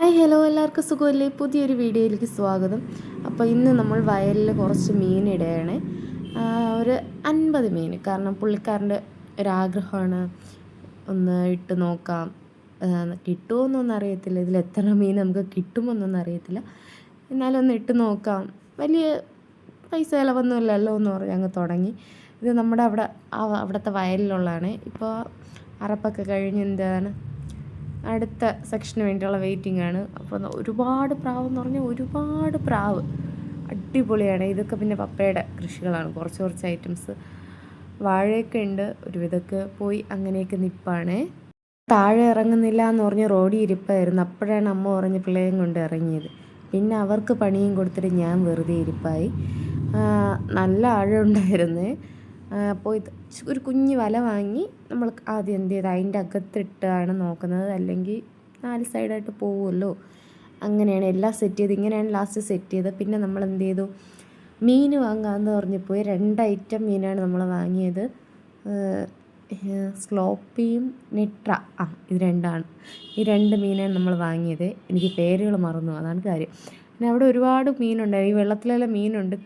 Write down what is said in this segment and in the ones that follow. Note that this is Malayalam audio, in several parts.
ഹായ് ഹലോ, എല്ലാവർക്കും സുഖമല്ലേ? പുതിയൊരു വീഡിയോയിലേക്ക് സ്വാഗതം. അപ്പോൾ ഇന്ന് നമ്മൾ വയലിൽ കുറച്ച് മീനിടുകയാണ്. ഒരു 50 മീൻ. കാരണം പുള്ളിക്കാരൻ്റെ ഒരാഗ്രഹമാണ്, ഒന്ന് ഇട്ട് നോക്കാം. കിട്ടുമോയെന്നൊന്നും അറിയത്തില്ല, ഇതിൽ എത്ര മീൻ നമുക്ക് കിട്ടുമെന്നൊന്നും അറിയത്തില്ല. എന്നാലും ഒന്ന് ഇട്ട് നോക്കാം, വലിയ പൈസ ചിലവൊന്നുമില്ലല്ലോ എന്ന് പറഞ്ഞ് അങ്ങ് തുടങ്ങി. ഇത് നമ്മുടെ അവിടുത്തെ വയലിലുള്ളതാണ്. ഇപ്പോൾ അറപ്പൊക്കെ കഴിഞ്ഞ് എന്താണ് അടുത്ത സെക്ഷന് വേണ്ടിയുള്ള വെയിറ്റിംഗ് ആണ്. അപ്പോൾ ഒരുപാട് പ്രാവ് എന്ന് പറഞ്ഞാൽ ഒരുപാട് പ്രാവ്, അടിപൊളിയാണ്. ഇതൊക്കെ പിന്നെ പപ്പയുടെ കൃഷികളാണ്. കുറച്ച് ഐറ്റംസ് വാഴയൊക്കെ ഉണ്ട്, ഒരുവിധമൊക്കെ പോയി അങ്ങനെയൊക്കെ നിൽപ്പാണ്. താഴെ ഇറങ്ങുന്നില്ല എന്ന് പറഞ്ഞ് റോഡിൽ ഇരിപ്പായിരുന്നു. അപ്പോഴാണ് അമ്മ പറഞ്ഞ് പിള്ളേയും കൊണ്ട് ഇറങ്ങിയത്. പിന്നെ അവർക്ക് പണിയും കൊടുത്തിട്ട് ഞാൻ വെറുതെ ഇരിപ്പായി. നല്ല ആഴമുണ്ടായിരുന്നു. അപ്പോൾ ഇത് ഒരു കുഞ്ഞ് വല വാങ്ങി നമ്മൾ ആദ്യം എന്ത് ചെയ്ത് അതിൻ്റെ അകത്തിട്ടാണ് നോക്കുന്നത്, അല്ലെങ്കിൽ 4 സൈഡായിട്ട് പോകുമല്ലോ. അങ്ങനെയാണ് എല്ലാം സെറ്റ് ചെയ്ത്, ഇങ്ങനെയാണ് ലാസ്റ്റ് സെറ്റ് ചെയ്ത്. പിന്നെ നമ്മൾ എന്ത് ചെയ്തു, മീൻ വാങ്ങാമെന്ന് പറഞ്ഞ് പോയി. 2 ഐറ്റം മീനാണ് നമ്മൾ വാങ്ങിയത്. സ്ലോപ്പിയും നെട്ര, ഇത് രണ്ടാണ്. ഈ 2 മീനാണ് നമ്മൾ വാങ്ങിയത്. എനിക്ക് പേരുകൾ മറന്നു, അതാണ് കാര്യം. പിന്നെ അവിടെ ഒരുപാട് മീനുണ്ടായി. ഈ വെള്ളത്തിലെല്ലാം മീനുണ്ട്.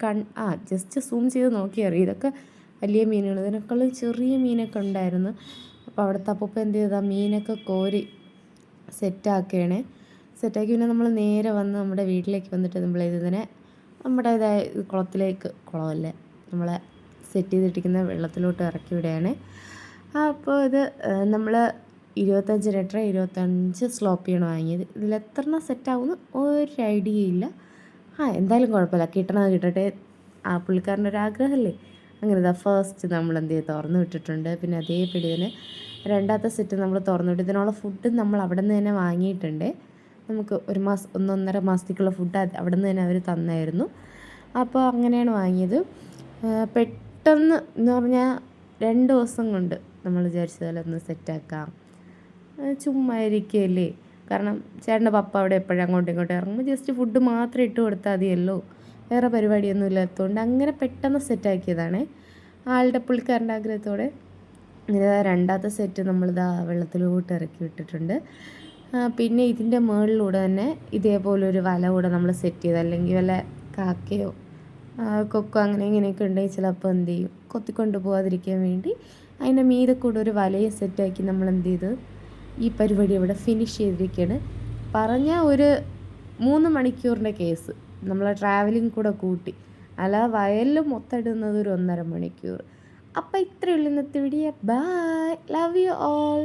ജസ്റ്റ് സൂം ചെയ്ത് നോക്കിയാൽ അറിയാം. ഇതൊക്കെ വലിയ മീനുകൾ, ഇതിനേക്കാളും ചെറിയ മീനൊക്കെ ഉണ്ടായിരുന്നു. അപ്പോൾ അവിടുത്തെ അപ്പൂപ്പ എന്ത് ചെയ്താൽ മീനൊക്കെ കോരി സെറ്റാക്കുകയാണ്. സെറ്റാക്കി പിന്നെ നമ്മൾ നേരെ വന്ന് നമ്മുടെ വീട്ടിലേക്ക് വന്നിട്ട് നമ്മൾ ഇതിനെ നമ്മുടേതായ കുളമല്ലേ നമ്മളെ സെറ്റ് ചെയ്തിട്ടിരിക്കുന്ന വെള്ളത്തിലോട്ട് ഇറക്കി വിടുകയാണ്. അപ്പോൾ ഇത് നമ്മൾ 25 ലിറ്റർ 25 സ്ലോപ്പിയാണ് വാങ്ങിയത്. ഇതിൽ എത്ര എണ്ണം സെറ്റാവുമെന്ന് ഒരു ഐഡിയ ഇല്ല. എന്തായാലും കുഴപ്പമില്ല, കിട്ടണത് കിട്ടട്ടെ. പുള്ളിക്കാരൻ്റെ ഒരു ആഗ്രഹമല്ലേ. അങ്ങനെ ഫസ്റ്റ് നമ്മൾ എന്ത് ചെയ്ത് തുറന്ന് വിട്ടിട്ടുണ്ട്. പിന്നെ അതേപടി തന്നെ രണ്ടാമത്തെ സെറ്റ് നമ്മൾ തുറന്നു വിട്ട്. ഇതിനുള്ള ഫുഡ് നമ്മൾ അവിടെ നിന്ന് തന്നെ വാങ്ങിയിട്ടുണ്ട്. നമുക്ക് 1.5 മാസത്തേക്കുള്ള ഫുഡ് അവിടെ നിന്ന് തന്നെ അവർ തന്നായിരുന്നു. അപ്പോൾ അങ്ങനെയാണ് വാങ്ങിയത്. പെട്ടെന്ന് എന്ന് പറഞ്ഞാൽ 2 ദിവസം കൊണ്ട് നമ്മൾ വിചാരിച്ചതുപോലെ ഒന്ന് സെറ്റാക്കാം. ചുമ്മാ ഇരിക്കുകയല്ലേ. കാരണം ചേട്ടൻ്റെ പപ്പ അവിടെ എപ്പോഴും അങ്ങോട്ടും ഇങ്ങോട്ടും ഇറങ്ങുമ്പോൾ ജസ്റ്റ് ഫുഡ് മാത്രം ഇട്ട് കൊടുത്താൽ മതിയല്ലോ, വേറെ പരിപാടിയൊന്നും ഇല്ലാത്തതുകൊണ്ട് അങ്ങനെ പെട്ടെന്ന് സെറ്റാക്കിയതാണ്. പുള്ളിക്കാരൻ്റെ ആഗ്രഹത്തോടെ. രണ്ടാമത്തെ സെറ്റ് നമ്മളിതാ വെള്ളത്തിലോട്ട് ഇറക്കി വിട്ടിട്ടുണ്ട്. പിന്നെ ഇതിൻ്റെ മുകളിലൂടെ തന്നെ ഇതേപോലൊരു വല കൂടെ നമ്മൾ സെറ്റ് ചെയ്ത്, അല്ലെങ്കിൽ വല്ല കാക്കയോ കൊക്കോ അങ്ങനെ ഇങ്ങനെയൊക്കെ ഉണ്ടെങ്കിൽ ചിലപ്പോൾ എന്ത് ചെയ്യും, കൊത്തിക്കൊണ്ട് പോകാതിരിക്കാൻ വേണ്ടി അതിൻ്റെ മീതെ കൂടെ ഒരു വലയും സെറ്റാക്കി നമ്മൾ എന്ത് ചെയ്ത് ഈ പരിപാടി ഇവിടെ ഫിനിഷ് ചെയ്തിരിക്കുകയാണ്. പറഞ്ഞാൽ ഒരു 3 മണിക്കൂറിൻ്റെ കേസ്, നമ്മൾ ട്രാവലിംഗ് കൂടെ കൂട്ടി. അല്ല വയലിൽ മൊത്തം ഇടുന്നത് ഒരു 1.5 മണിക്കൂർ. അപ്പോൾ ഇത്രയേ ഉള്ളൂ ഇന്നത്തെ video. Bye, love you all.